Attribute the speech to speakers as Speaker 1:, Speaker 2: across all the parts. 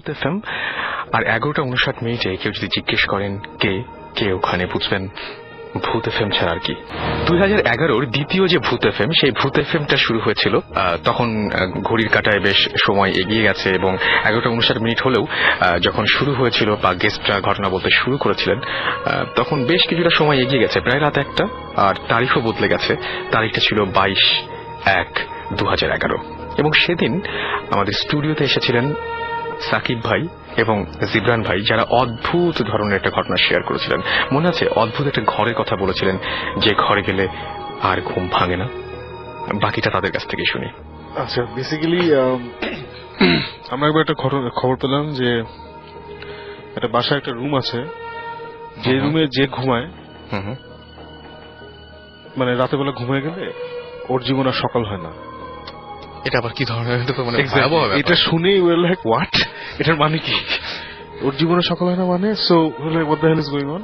Speaker 1: ভূত এফএম। আর 11:59 কেউ যদি জিজ্ঞেস করেন কে ওখানে, বুঝবেন ভূত এফএম ছাড়া আর কি। 2011-র দ্বিতীয় যে ভূত এফএম, সেই ভূত এফএমটা শুরু হয়েছিল তখন ঘড়ির কাঁটায় বেশ সময় এগিয়ে গেছে এবং 11:59 হলেও যখন শুরু হয়েছিল বা গেস্টরা ঘটনা বলতে শুরু করেছিলেন তখন বেশ কিছুটা সময় এগিয়ে গেছে, প্রায় রাত 1টা। আর তারিখও বদলে গেছে, তারিখটা ছিল 22/1/2011। এবং সেদিন আমাদের স্টুডিওতে এসেছিলেন সাকিব ভাই এবং জিবরান ভাই, যারা অদ্ভুত ধরনের একটা ঘটনা শেয়ার করেছিলেন। মনে আছে অদ্ভুত একটা ঘরের কথা বলেছিলেন, যে ঘরে গেলে আর ঘুম ভাঙে না। বাকিটা তাদের কাছ থেকে শুনি।
Speaker 2: আচ্ছা, বেসিক্যালি আমরা একবার একটা খবর পেলাম যে একটা বাসায় একটা রুম আছে, যে রুমে যে ঘুমায়, মানে রাতের বেলা ঘুমিয়ে গেলে ওর জীবন আর সকাল হয় না।
Speaker 1: এটা আবার কি ধরনের?
Speaker 2: এটা শুনেই ওয়ার লাইক হোয়াট, এটার মানে কি? ওর জীবনে সকাল হয় না মানে? So like what the hell is going on?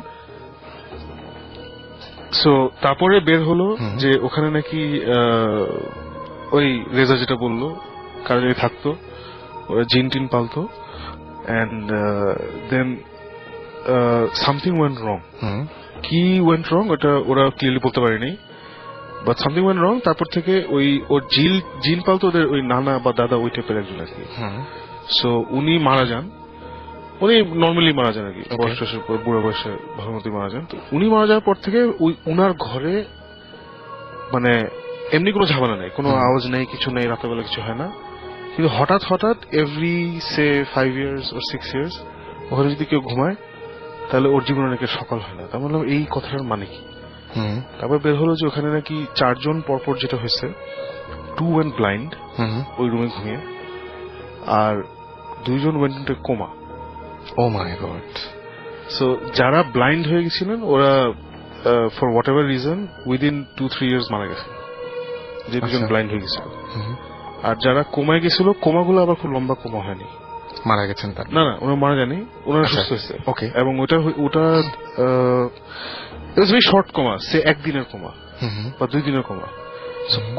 Speaker 2: So তারপরে বের হলো যে ওখানে নাকি ওই রেজা যেটা বললো, কারা যদি থাকতো, ওরা জিন টিন পালতো, and then something went wrong. কি ওয়েন্ট রং ওটা ওরা ক্লিয়ারলি বলতে পারেনি, বাট সামথিং ওয়েন্ট রং। তারপর থেকে ওর জিন পালতো ওদের ওই নানা বা দাদা ওই টাইপের একজন আর কি। সো উনি মারা যান, উনি নর্মালি মারা যান আর কি, বয়সের পর বুড়ো বয়সে ভালো মতোই মারা যান। তো উনি মারা যাওয়ার পর থেকে উনার ঘরে মানে এমনি কোনো ঝামেলা নেই, কোনো আওয়াজ নেই, কিছু নেই, রাতেরবেলা কিছু হয় না। কিন্তু হঠাৎ every say 5 years or 6 years ওখানে যদি কেউ ঘুমায় তাহলে ওর জীবনে নাকি সকাল হয় না। তা বললাম এই কথাটার মানে কি? তারপর বের হলো যে ওখানে নাকি 4 জন পরপর যেটা হয়েছে, 2 went blind ওই রুমে ঘুমিয়ে, আর 2 জন went into coma.
Speaker 1: ও মাই গড।
Speaker 2: সো যারা ব্লাইন্ড হয়ে গেছিলেন ওরা for what ever reason within 2-3 years মারা গেছে, যে 2 জন ব্লাইন্ড হয়ে গেছিল। আর যারা কোমায় গেছিল, কোমাগুলো আবার খুব লম্বা কোমা হয়নি,
Speaker 1: মারা গেছেন তার? না,
Speaker 2: ওরা মারা যায়নি, ওনারা সুস্থ হয়েছে। ওকে। এবং ওটা ভেরি শর্ট কোমা, সে 1 দিনের কোমা বা 2 দিনের কোমা।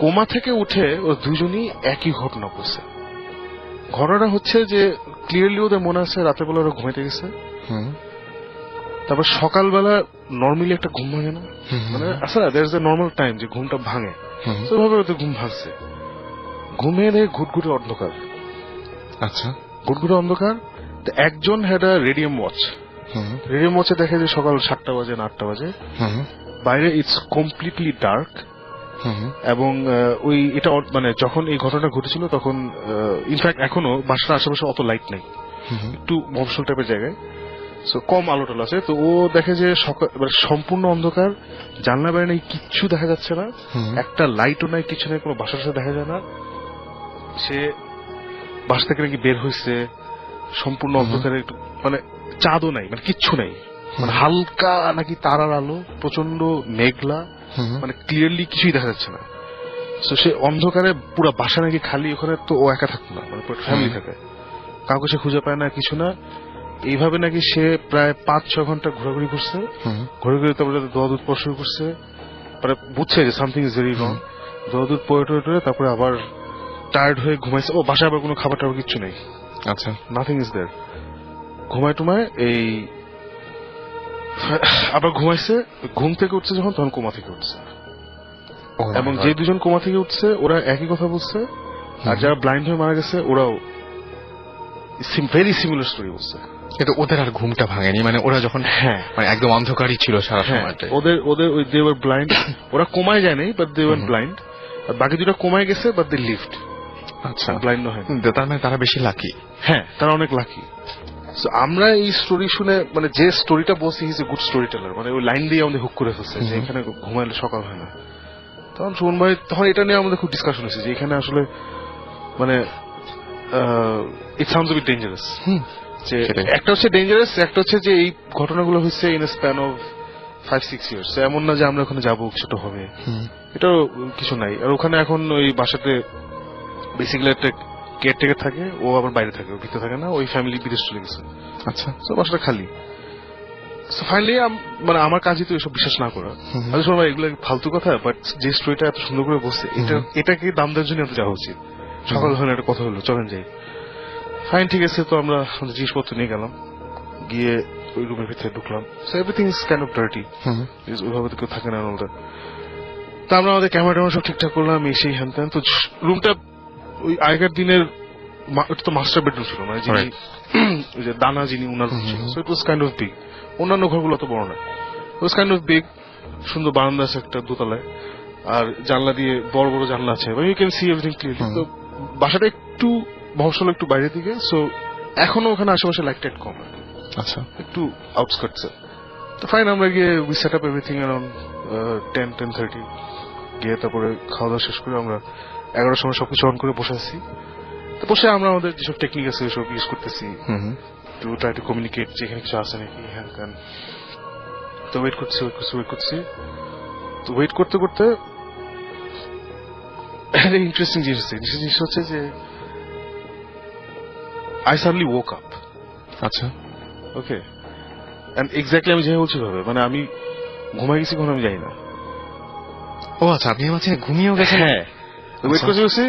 Speaker 2: কোমা থেকে উঠে ওরা 2 জনই একই ঘটনা করছে। ঘটনাটা হচ্ছে যে ক্লিয়ারলি ওদের মনে আছে রাতের বেলা ওরা ঘুমাইতে গেছে, তারপর সকালবেলা নর্মালি একটা ঘুম ভাঙে না, মানে আচ্ছা there is a normal time যে ঘুমটা ভাঙে, ওইভাবে ওদের ঘুম ভাঙছে। ঘুমিয়ে দেখে ঘুটঘুটে অন্ধকার। আচ্ছা, ঘুটঘুটে অন্ধকার। একজন had a radium watch, radium ওয়াচে দেখে যে সকাল 7টা বাজে না 8টা বাজে, বাইরে ইটস কমপ্লিটলি ডার্ক। এবং ওই এটা মানে যখন এই ঘটনা ঘটেছিল তখন ইনফ্যাক্ট এখনো বাসার আশেপাশে অত লাইট নাই, একটু মফস্বল টাইপের জায়গায়, সো কম আলো টালো আছে। তো ও দেখে যে সম্পূর্ণ অন্ধকার, জানলা বাইরে নেই, কিচ্ছু দেখা যাচ্ছে না, একটা লাইটও নাই, কিছু নেই, কোনো বাসার সাথে দেখা যায় না। সে বাসা থেকে নাকি বের হয়েছে সম্পূর্ণ অন্ধকারে, একটু মানে চাঁদও নাই, মানে কিচ্ছু নাই, মানে হালকা নাকি তারার আলো, প্রচন্ড মেঘলা, মানে ক্লিয়ারলি কিছুই দেখা যাচ্ছে না। তো সে অন্ধকারে পুরো বাসা নাকি খালি, ওখানে তো ও একা থাকতো না, মানে পুরো ফ্যামিলি থাকে, কাউকে সে খুঁজে পায় না, কিছু না। এইভাবে নাকি সে প্রায় 5-6 ঘন্টা ঘোরাঘুরি করছে, ঘুরে তারপরে দোয়া দুধ পড়া শুরু করছে, মানে বুঝছে যে সামথিং ইজ ভেরি রং। দোয়া দুধ পড়ে তারপরে আবার টায়ার্ড হয়ে ঘুমাইছে। ও বাসায় আবার কোনো খাবার টাবার কিচ্ছু নেই, আচ্ছা, নাথিং ইজ দেয়ার। ঘুমায় টুমায় এই আবার ঘুমাইছে, ঘুম থেকে উঠছে যখন, তখন কোমা থেকে উঠছে। এবং যে 2 জন কোমা থেকে উঠছে ওরা একই কথা বলছে, আর যারা ব্লাইন্ড হয়ে মারা গেছে ওরাও ভেরি সিমিলার স্টোরি বলছে।
Speaker 1: কিন্তু ওদের আর ঘুমটা ভাঙেনি, মানে ওরা যখন মানে একদম অন্ধকারই ছিল সারা সময়টা।
Speaker 2: ওদের ওই দে ওয়ার ব্লাইন্ড, ওরা কোমায় যায় নাই, বাট দে ওয়ার ব্লাইন্ড। আর বাকি 2টা কোমায় গেছে, বাট দে লিভড। আচ্ছা, ব্লাইন্ড হয়।
Speaker 1: তার মানে তারা বেশি লাকি।
Speaker 2: হ্যাঁ, তারা অনেক লাকি। আমরা এই স্টোরি শুনে, মানে যে স্টোরিটা বলছি, he's a good story teller, মানে ওই লাইন দিয়ে আমাদের হুক করে ফেলছে যে এখানে ঘুমাইলে সকাল হয় না। তখন সুমন ভাই, তখন এটা নিয়ে আমাদের খুব ডিসকাশন হয়েছে যে এখানে আসলে মানে it sounds a bit dangerous. যে একটা হচ্ছে ডেঞ্জারাস, একটা হচ্ছে যে এই ঘটনাগুলো হচ্ছে in a span of 5-6 years। এমন না যে আমরা ওখানে যাবো ছোট হবে, এটাও কিছু নাই। আর ওখানে এখন ওই বাসাতে বেসিক্যালি একটা কেয়ারটেকার থাকে, ও আবার বাইরে থাকে, ও ভিতরে থাকে না, ওই ফ্যামিলি বিদেশ চলে গেছে। আচ্ছা, তো বাসাটা খালি। ফাইনালি মানে আমার কাজই তো এসব বিশ্বাস না করা। আমি শোনো এগুলো ফালতু কথা, বাট যে স্টোরিটা এত সুন্দর করে বলছে, এটাকে দাম দেওয়ার জন্য এত যাওয়া উচিত। সকাল হলে একটা কথা হলো, চলেন যাই। ফাইন, ঠিক আছে। তো আমরা আমাদের জিনিসপত্র নিয়ে গেলাম, গিয়ে ওই রুমের ভিতরে ঢুকলাম। So everything is kind of dirty, ওইভাবে তো কেউ থাকে না ওদের। তো আমরা আমাদের ক্যামেরা ট্যামেরা সব ঠিকঠাক করলাম, এসেই হ্যান ত্যান। তো রুমটা ওই আগের দিনের এটা তো মাস্টার বেডরুম ছিল, মানে যিনি ওই যে দানা যিনি উনার রুম ছিল। So it was kind of big. অন্যান্য ঘরগুলো অত বড় না, ইট ওয়াজ কাইন্ড অফ বিগ। সুন্দর বারান্দা আছে একটা দোতলায়, আর জানলা দিয়ে বড় বড় জানলা আছে, you can see everything clearly. তো বাসাটা একটু মফস্বল, একটু বাইরের দিকে। সো এখনো ওখানে আশেপাশে লাইট টাইট কম,
Speaker 1: আচ্ছা,
Speaker 2: একটু আউটস্কার্টসে। তো ফাইন, আমরা গিয়ে we set up everything around 10-10:30 গিয়ে তারপরে খাওয়া দাওয়া শেষ করে আমরা 11টার সময় সবকিছু অন করে বসে আছি। তো বসে আমরা আমাদের যেসব টেকনিক আছে সব ইউজ করতেছি টু ট্রাই টু কমিউনিকেট যে এখানে কিছু আছে নাকি, হ্যান ত্যান। তো ওয়েট করছি। তো ওয়েট করতে করতে একটা ইন্টারেস্টিং জিনিস হচ্ছে যে আই সাডেনলি woke up.
Speaker 1: আচ্ছা,
Speaker 2: ওকে, এন্ড এক্স্যাক্টলি আমি যেভাবে বলছি ভাবে, মানে আমি ঘুমাই গেছি কখন আমি জানি না।
Speaker 1: ও আচ্ছা, আপনি মাঝে ঘুমিয়েও গেছেন?
Speaker 2: হ্যাঁ, ওয়েট করতে করছি।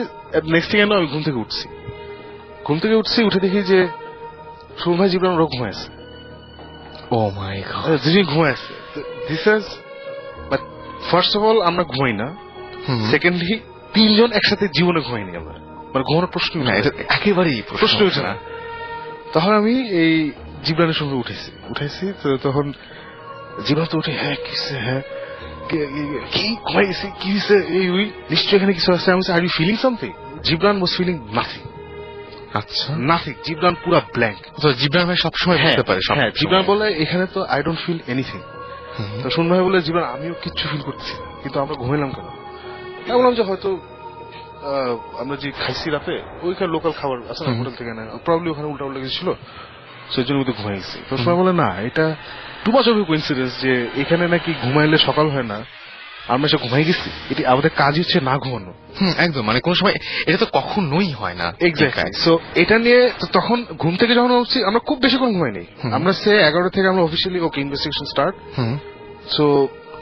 Speaker 2: নেক্সট থিং আমি ঘুম থেকে উঠছি, উঠে দেখি যে সুমন ভাই, জীবন ওরা ঘুমায় আছে।
Speaker 1: ও মাই গড,
Speaker 2: যিনি ঘুমায় আছে, this is, but first of all আমরা ঘুমাই না, সেকেন্ডলি তিনজন একসাথে জীবনে ঘুমাইনি আমরা, মানে ঘুমানোর প্রশ্ন
Speaker 1: না, এটা একেবারেই
Speaker 2: প্রশ্ন উঠে না। তখন আমি এই জীবনের সঙ্গে উঠেছি। তো তখন জীবন তো উঠে, হ্যাঁ কিসে, হ্যাঁ কি ঘুমাই গেছি, কি হয়েছে, এই ওই নিশ্চয় এখানে কিছু আছে। আমি are you feeling something? Jibran was feeling nothing.
Speaker 1: আচ্ছা,
Speaker 2: নাথিং, জিবরান পুরা ব্ল্যাঙ্ক।
Speaker 1: তো জিবরান ভাই সবসময় বলতে পারে সব।
Speaker 2: হ্যাঁ, জিবরান বলে এখানে তো আই ডোন্ট ফিল এনিথিং। তো শুন ভাই বলে, জীবন আমিও কিচ্ছু ফিল করতেছি না, কিন্তু আমরা ঘুমাইলাম কেন? আমি বললাম যে হয়তো আমরা যে খাইছি রাতে ওইখানে লোকাল খাবার আছে না হোটেল থেকে, না প্রবলি ওখানে উল্টা উল্টা কিছু ছিল, সেই জন্য ঘুমাই গেছি। তো সবাই বলে না, এটা টু মাচ অফ কোইন্সিডেন্স যে এখানে নাকি ঘুমাইলে সকাল হয় না, আমরা সে ঘুমাই গেছি। এটি আমাদের কাজ হচ্ছে না ঘুমানো।
Speaker 1: একদম, মানে কোন সময় এটা তো কখনোই হয় না।
Speaker 2: এক্স্যাক্টলি। সো এটা নিয়ে তখন ঘুম থেকে যখন উঠছি, আমরা খুব বেশিক্ষণ ঘুমাই নেই। আমরা সে 11টা থেকে আমরা অফিসিয়ালি ওকে ইনভেস্টিগেশন স্টার্ট। সো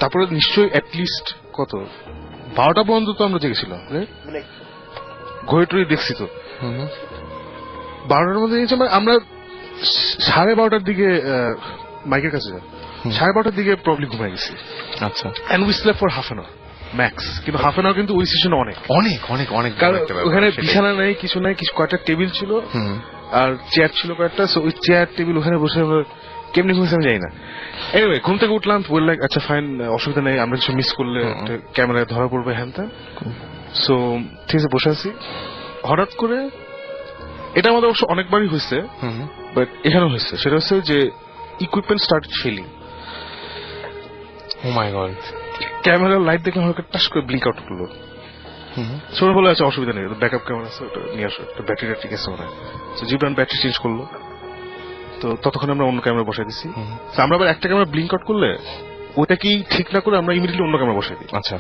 Speaker 2: তারপরে নিশ্চয়ই অ্যাটলিস্ট কত 12টা পর্যন্ত তো আমরা জেগেছিলাম, ঘড়ি টড়ি দেখছি। তো 12টার মধ্যে আমরা 12:30টার দিকে মাইকের কাছে যাই, 12:30টার দিকে প্রবলি ঘুমাই গেছি।
Speaker 1: আচ্ছা,
Speaker 2: and we slept for half an hour max. কিন্তু হাফ অ্যান আওয়ার কিন্তু ওই সেশনে অনেক
Speaker 1: অনেক অনেক অনেক,
Speaker 2: কারণ ওখানে বিছানা নেই, কিছু নাই, কিছু কয়েকটা টেবিল ছিল আর চেয়ার ছিল কয়েকটা। সো ওই চেয়ার টেবিল ওখানে বসে আমরা কেমনি ঘুমেছি আমি জানি না। এনিওয়ে, ঘুম থেকে উঠলাম, বললাম আচ্ছা ফাইন, অসুবিধা নেই, আমরা কিছু মিস করলে ক্যামেরায় ধরা পড়বে, হ্যান ত্যান। সো ঠিক আছে, বসে আছি। হঠাৎ করে, এটা আমাদের অবশ্য অনেকবারই হয়েছে, বাট এখানেও হয়েছে। সেটা হচ্ছে যে ইকুইপমেন্ট স্টার্ট ফেলিং।
Speaker 1: ও মাই গড,
Speaker 2: ক্যামেরার লাইট দেখলাম হয়তো টাস করে ব্লিঙ্ক আউট করলো। সবাই বলে আচ্ছা অসুবিধা নেই, ব্যাকআপ ক্যামেরা আছে, ওটা নিয়ে আসো, ব্যাটারিটা ঠিক আছে মনে হয়। জিবরান ব্যাটারি চেঞ্জ করলো। তো ততক্ষণ আমরা অন্য ক্যামেরা বসাই দিচ্ছি। আমরা আবার একটা ক্যামেরা ব্লিঙ্ক আউট করলে ওটা কি ঠিক না করে আমরা ইমিডিয়েটলি অন্য ক্যামেরা বসাই দিই।
Speaker 1: আচ্ছা,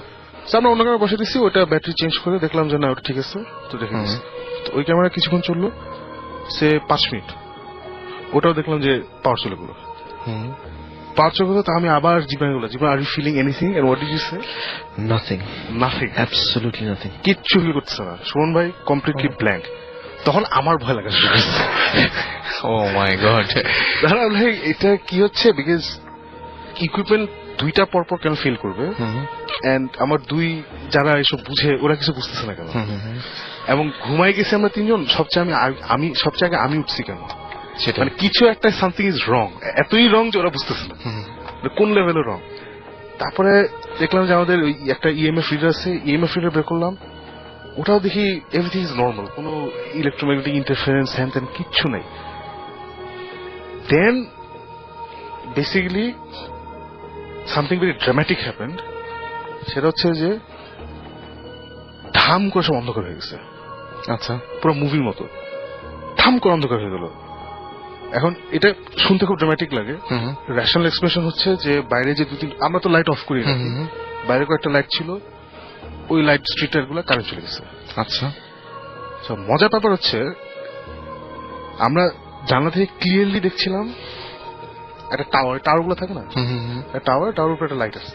Speaker 2: আমরা অন্য ক্যামেরা বসাই দিচ্ছি, ওটা ব্যাটারি চেঞ্জ করে দেখলাম যে না ওটা ঠিক আছে, তো দেখে দিচ্ছি। তো ওই ক্যামেরা কিছুক্ষণ চললো, সে 5 মিনিট, ওটাও দেখলাম যে পাওয়ার চলে গেলো। পাওয়ার চলে গেলো। তো আমি আবার জীবন বললাম, Jibon are you feeling anything? And what did you say?
Speaker 1: Nothing,
Speaker 2: nothing,
Speaker 1: absolutely nothing,
Speaker 2: কিচ্ছু ফিল করতেছে না। সুমন ভাই কমপ্লিটলি ব্ল্যাঙ্ক। তখন আমার ভয় লাগা শুরু হয়েছে।
Speaker 1: ও মাই গড,
Speaker 2: দাঁড়া ভাই, এটা কি হচ্ছে? বিকজ ইকুইপমেন্ট দুইটা পরপর কেন ফেল করবে, এন্ড আমার দুই যারা এসব বুঝে ওরা কিছু বুঝতেছে না কেন, এবং ঘুমাই গেছি আমরা তিনজন, আমি সবচেয়ে আগে আমি উঠছি কেন,
Speaker 1: সেটা
Speaker 2: মানে কিছু একটা সামথিং ইজ রং, এতই রং যে ওরা বুঝতেছে না কোন লেভেলের রং। তারপরে দেখলাম যে আমাদের ওই একটা ইএমএফ রিডার আছে, ইএমএফ রিডার বের করলাম, ওটাও দেখি এভরিথিং ইজ নর্মাল, কোনো ইলেকট্রোম্যাগনেটিক ইন্টারফারেন্স হ্যান ত্যান কিচ্ছু নাই। Then basically something very dramatic happened. সেটা হচ্ছে যে ধাম করে সব অন্ধকার হয়ে গেছে।
Speaker 1: আচ্ছা,
Speaker 2: পুরো মুভির মতো ধাম করে অন্ধকার হয়ে গেল। এখন এটা শুনতে খুব ড্রামাটিক লাগে। রেশনাল এক্সপ্রেশন হচ্ছে যে বাইরে যে আমরা তো লাইট অফ করি না, বাইরে কয়েকটা লাইট ছিল, ওই লাইট স্ট্রিট লাইট গুলো কারেন্ট চলে গেছে।
Speaker 1: আচ্ছা,
Speaker 2: মজার ব্যাপার হচ্ছে আমরা জানলা থেকে ক্লিয়ারলি দেখছিলাম একটা টাওয়ার গুলো থাকে না, টাওয়ার উপরে একটা লাইট আছে।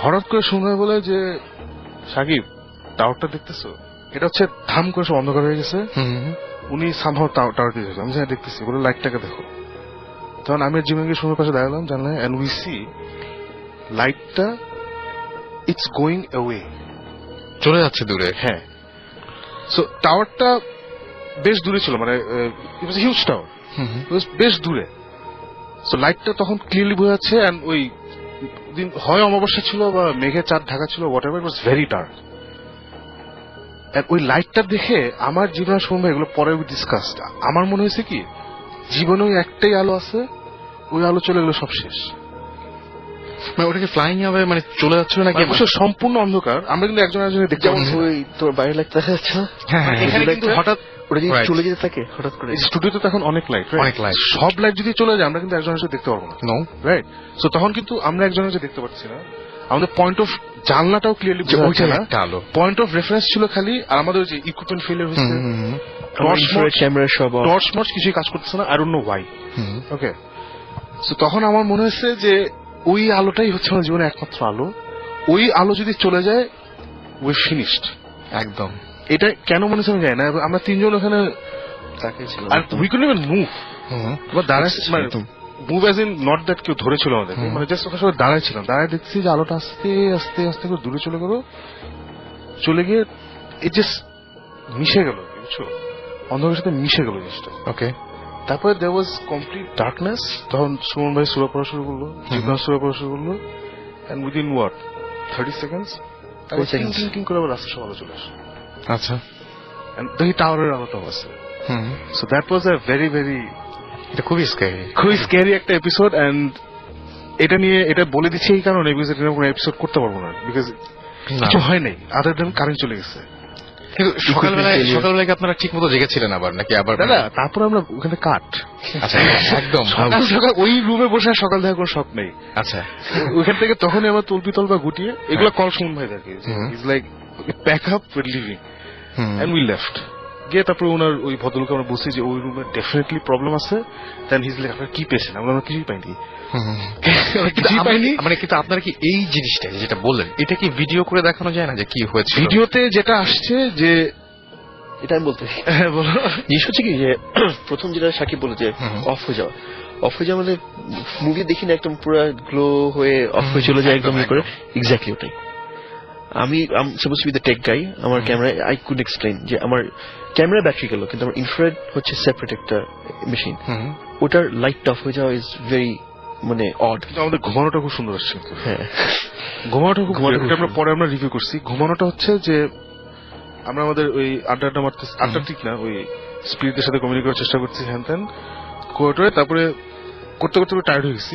Speaker 2: হঠাৎ করে শুনে বলে যে সাকিব, টাওয়ারটা দেখতেছো? এটা হচ্ছে ধাম করে সব অন্ধকার হয়ে গেছে, উনি সামহাও টাওয়ার দিয়ে আমি যা দেখতেছি বলে লাইটটাকে দেখো। তখন আমি আর জিমিকে সুমের পাশে দাঁড়ালাম জানলাম, এন্ড উই সি লাইটটা ইটস গোয়িং অ্যাওয়ে,
Speaker 1: চলে যাচ্ছে দূরে।
Speaker 2: হ্যাঁ। সো টাওয়ারটা বেশ দূরে ছিল, মানে ইট ওয়াজ হিউজ টাওয়ার, বেশ দূরে। সো লাইটটা তখন ক্লিয়ারলি বোঝা যাচ্ছে, এন্ড ওই দিন হয় অমাবস্যা ছিল বা মেঘের চাঁদ ঢাকা ছিল, what ever, it was very dark. ওই লাইটটা দেখে আমার জীবনে শুনবে, এগুলো পরে ডিসকাসড, আমার মনে হয়েছে কি জীবনে ওই একটাই আলো আছে, ওই আলো চলে গেলে সব শেষ।
Speaker 1: মানে ওটাকে ফ্লাইং হবে, মানে চলে যাচ্ছিল নাকি?
Speaker 2: অবশ্য সম্পূর্ণ অন্ধকার, আমরা কিন্তু একজন একজনের দেখতে
Speaker 3: যেমন
Speaker 2: পাচ্ছি।
Speaker 3: ওই তোর বাইরে লাইট দেখা যাচ্ছে না,
Speaker 1: হ্যাঁ,
Speaker 2: এখানে কিন্তু হঠাৎ
Speaker 3: ওটা যদি
Speaker 1: Right.
Speaker 3: চলে যেতে থাকে হঠাৎ করে,
Speaker 2: স্টুডিওতে তখন অনেক লাইট,
Speaker 1: অনেক light.
Speaker 2: সব লাইট যদি চলে যায় আমরা কিন্তু একজনের সাথে দেখতে পারবো না,
Speaker 1: নো,
Speaker 2: রাইট? সো তখন কিন্তু আমরা একজনের সাথে দেখতে পাচ্ছি না, আমাদের পয়েন্ট অফ জানলাটাও ক্লিয়ারলি বোঝা যাচ্ছে না,
Speaker 1: একটা আলো।
Speaker 2: পয়েন্ট অফ রেফারেন্স ছিল খালি, আর আমাদের যে ইকুইপমেন্ট ফেলিয়ার হয়েছে,
Speaker 3: ক্যামেরা সব off।
Speaker 2: টর্চ মর্চ কিছুই কাজ করতেছে না, I don't know Y. Okay, so তখন আমার মনে হয়েছে যে ওই আলোটাই হচ্ছে আমার জীবনের একমাত্র আলো, ওই আলো যদি চলে যায় উই ফিনিশড
Speaker 1: একদম।
Speaker 2: এটা কেন মনে হচ্ছে আমি জানি না, আমরা তিনজন ওখানে,
Speaker 3: তাকে ছিল
Speaker 2: আর উই কুডন্ট ইভেন মুভ, এবার দাঁড়ায়, মানে move as in not that কেউ ধরেছিল আমাদেরকে, মানে জাস্ট ওখানে সবাই দাঁড়ায় ছিলাম, দাঁড়ায় দেখছি যে আলোটা আস্তে আস্তে আস্তে করে দূরে চলে গেল, চলে গিয়ে ইট জাস্ট মিশে গেল, বুঝছো, অন্ধকারের সাথে মিশে গেল জিনিসটা।
Speaker 1: ওকে,
Speaker 2: তারপরে দেয়ার ওয়াজ কমপ্লিট ডার্কনেস, তখন সুমন ভাই সুরা পড়া শুরু করলো, জীবন সুরা পড়া শুরু করলো, এন্ড উইদিন হোয়াট 30 সেকেন্ডস টিং করে আবার রাস্তা সব আলো চলে আসে,
Speaker 1: আচ্ছা।
Speaker 2: এন্ড দেখি টাওয়ারের আলোটাও আছে। So that was a very very
Speaker 1: এটা খুবই স্ক্যারি।
Speaker 2: খুবই স্ক্যারি একটা এপিসোড, এন্ড এটা নিয়ে এটা বলে দিচ্ছি এই কারণে বিকজ এটা কোনো এপিসোড করতে পারবো না, বিকজ কিছু হয় নাই আদার দেন কারেন্ট চলে গেছে।
Speaker 1: কিন্তু সকালবেলায় কি আপনারা ঠিক মতো জেগেছিলেন আবার নাকি আবার?
Speaker 2: দাদা তারপর আমরা ওখানে কাট,
Speaker 1: আচ্ছা, একদম
Speaker 2: সকাল সকাল ওই রুমে বসে আর সকাল দেখার কোনো শখ নেই।
Speaker 1: আচ্ছা।
Speaker 2: ওইখান থেকে তখনই আমার তলপি তলপা গুটিয়ে এগুলো কল সুমন ভাই থাকে, is like pack up leaving, and we left. গিয়ে তারপরে ওনার ওই ভদ্রলোক আমরা বলছি যে ওই রুমে ডেফিনেটলি প্রবলেম আছে, দেন হিজ লাইক আপনারা কি পেয়েছেন? আমরা কিছুই পাইনি, কিছুই পাইনি।
Speaker 1: মানে কিন্তু আপনারা কি এই জিনিসটা যেটা বললেন এটা কি ভিডিও করে দেখানো যায় না যে কি হয়েছে?
Speaker 2: ভিডিওতে যেটা আসছে যে,
Speaker 3: এটা আমি বলতে
Speaker 2: হ্যাঁ বলো,
Speaker 3: জিনিস হচ্ছে কি যে প্রথম যেটা সাকিব বলে যে অফ হয়ে যাওয়া, অফ হয়ে যাওয়া মানে মুভি দেখি না একদম পুরো গ্লো হয়ে অফ হয়ে চলে যায় একদম করে, এক্স্যাক্টলি ওটাই। আমি suppose to be the tech guy, আমার ক্যামেরা আই কুড এক্সপ্লেইন যে আমার ক্যামেরা ব্যাটারি গেল, কিন্তু আমার ইনফ্রারেড হচ্ছে সেপারেট একটা মেশিন, ওটার লাইট অফ হয়ে যাওয়া ইজ ভেরি মানে অড।
Speaker 2: কিন্তু আমাদের ঘুমানোটা খুব সুন্দর আসছে,
Speaker 3: হ্যাঁ
Speaker 2: ঘুমানোটা খুব, আমরা পরে আমরা রিভিউ করছি। ঘুমানোটা হচ্ছে যে আমরা আমাদের ওই আড্ডা মারতে, আড্ডা ঠিক না, ওই স্পিরিটের সাথে কমিউনিকেট করার চেষ্টা করছি, হ্যান ত্যান করে তারপরে করতে করতে টায়ার্ড হয়ে গেছি,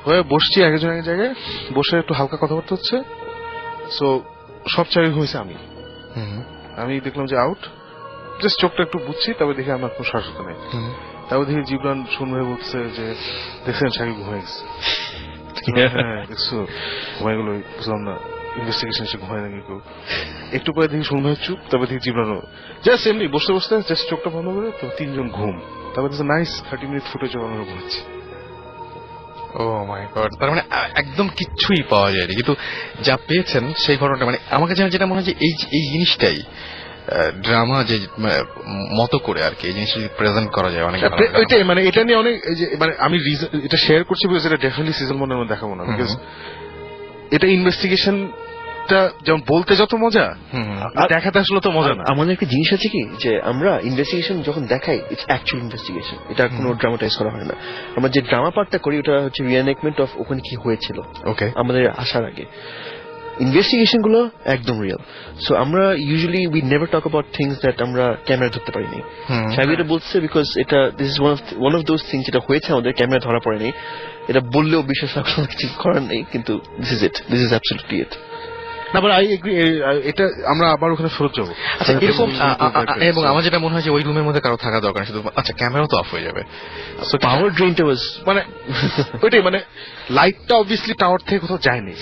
Speaker 2: হয়ে বসছি এক জায়গায় বসে একটু হালকা কথাবার্তা হচ্ছে। সো সব চাই হয়েছে আমি দেখলাম যে আউট, জাস্ট চোখটা একটু বুঝছি, তবে দেখে আমার কোনো শ্বাসতা নেই। তারপর দেখি জিবরান শুনবে বলছে যে দেখছেন সাকিব ঘুমাই গেছে। হ্যাঁ দেখছো ঘুমাই গেল, বুঝলাম না ইনভেস্টিগেশন সে ঘুমায় নাকি কেউ। একটু পরে দেখি শুনবে চুপ, তারপর দেখি জিবরানও জাস্ট এমনি বসতে বসতে জাস্ট চোখটা বন্ধ করে, তো তিনজন ঘুম। তারপর নাইস 30 মিনিট ফুটেজ আমরা ঘুমাচ্ছি।
Speaker 1: ও মাই গড, তার মানে একদম কিচ্ছুই পাওয়া যায়নি, কিন্তু যা পেয়েছেন সেই ঘটনাটা, মানে আমার কাছে যেটা মনে হয় যে এই জিনিসটাই ড্রামা যে মতো করে আর কি এই জিনিসটা প্রেজেন্ট করা যায় অনেক।
Speaker 2: ওইটাই মানে এটা নিয়ে অনেক, মানে আমি এটা শেয়ার করছি বিকজ এটা ডেফিনেটলি সিজন 1 এর দেখাবো না, বিকজ এটা ইনভেস্টিগেশনটা যেমন বলতে যত মজা, দেখাতে আসলে তো মজা না।
Speaker 3: আমাদের একটা জিনিস আছে কি যে আমরা ইনভেস্টিগেশন যখন দেখাই ইটস অ্যাকচুয়াল ইনভেস্টিগেশন, এটা কোনো ড্রামাটাইজ করা হয় না। আমরা যে ড্রামা পার্টটা করি ওটা হচ্ছে রিএনেকমেন্ট অফ ওখানে কি হয়েছিল
Speaker 1: ওকে
Speaker 3: আমাদের আসার আগে। ইনভেস্টিগেশন গুলো একদম রিয়েল। সো আমরা usually we never talk about things that আমরা ক্যামেরা ধরতে পারিনি। সাহেব এটা বলছে বিকজ এটা this is one of those things যেটা হয়েছে আমাদের ক্যামেরা ধরা পড়েনি, এটা বললেও বিশ্বাস রাখার কিছু করার নেই, কিন্তু this is it, this is absolutely it.
Speaker 2: না বাট আই এগ্রি, এটা আমরা আবার ওখানে ফেরত যাবো।
Speaker 1: আচ্ছা এরকম, এবং আমার যেটা মনে হয় যে ওই রুমের মধ্যে কারো থাকা দরকার শুধু, আচ্ছা ক্যামেরাও তো অফ হয়ে যাবে,
Speaker 3: পাওয়ার ড্রেনটা ওয়াজ
Speaker 2: মানে ওইটাই, মানে লাইটটা অবভিয়াসলি টাওয়ার থেকে কোথাও যায়নি,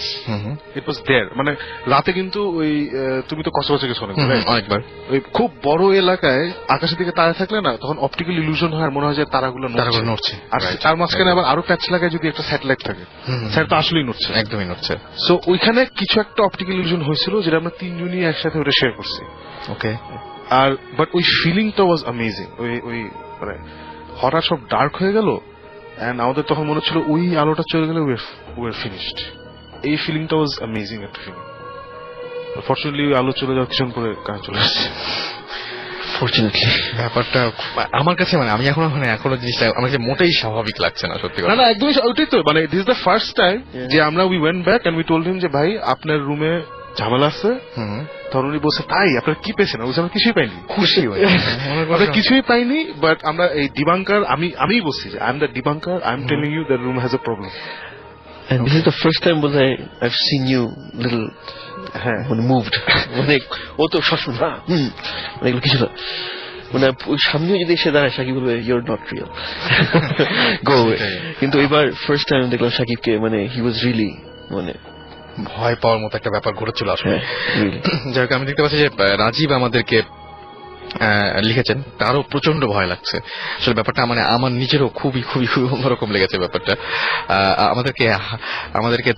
Speaker 2: ইট ওয়াজ দেয়ার। মানে রাতে কিন্তু ওই তুমি তো কক্সবাজার গেছো
Speaker 1: অনেকবার,
Speaker 2: ওই খুব বড় এলাকায় আকাশের দিকে তারা থাকলে না তখন অপটিক্যাল ইলুশন হয়, আর মনে হয় যে তারাগুলো নড়ছে, আর তার মাঝখানে আবার আরো প্যাচ লাগায় যদি একটা স্যাটেলাইট থাকে, সেটা তো আসলেই নড়ছে,
Speaker 1: একদমই নড়ছে।
Speaker 2: সো ওইখানে কিছু একটা অপটিক্যাল ইলুশন হয়েছিল যেটা আমরা তিনজনই একসাথে ওটা শেয়ার করছি।
Speaker 1: ওকে,
Speaker 2: আর বাট ওই ফিলিংটা ওয়াজ অ্যামেজিং। ওই মানে হঠাৎ সব ডার্ক হয়ে গেল এন্ড আমাদের তখন মনে হচ্ছিল ওই আলোটা চলে গেলে উইয়ার ফিনিশড। এই ফিলিংটা ওয়াজ অ্যামেজিং একটা ফিলিং। ফর্চুনেটলি ওই আলো চলে যাওয়ার কিছুক্ষণ পরে কাজ চলে আসছে।
Speaker 3: ফরচুনেটলি
Speaker 1: ব্যাপারটা আমার কাছে মানে আমি এখনো জিনিসটা আমার কাছে মোটেই স্বাভাবিক লাগছে না সত্যি
Speaker 2: না
Speaker 1: কথা।
Speaker 2: না একদমই ওইটাই তো, মানে this the first time
Speaker 3: Yeah.
Speaker 2: যে আমরা we went back end we told him যে ভাই আপনার রুমে ঝামেলা আছে।
Speaker 1: হুম,
Speaker 2: তখন উনি বলছে তাই আপনার কি পেয়েছেন? বলছে আমরা কিছুই পাইনি।
Speaker 1: খুশি হয়ে
Speaker 2: আমরা কিছুই পাইনি, বাট আমরা এই ডিবাঙ্কার আমি বলছি যে I am the debunker, I am telling you the room has a problem.
Speaker 3: and this is the first time both I've seen you little
Speaker 2: হ্যাঁ
Speaker 3: moved মানে ও তো সবসময় না মানে এগুলো কিছু না মানে ওই সামনেও যদি এসে দাঁড়ায় সাকিব বলবে your not real go away. কিন্তু এবার ফার্স্ট টাইম দেখলাম সাকিবকে মানে হি ওয়াজ রিয়েলি মানে
Speaker 1: ভয় পাওয়ার মতো একটা ব্যাপার ঘটেছিল আসলে।
Speaker 3: হ্যাঁ really।
Speaker 1: যাই হোক, আমি দেখতে পাচ্ছি যে রাজীব আমাদেরকে লিখেছেন, তারও প্রচন্ড ভয় লাগছে আসলে ব্যাপারটা, মানে আমার নিজেরও খুবই খুবই খুবই অন্যরকম লেগেছে ব্যাপারটা। আমাদেরকে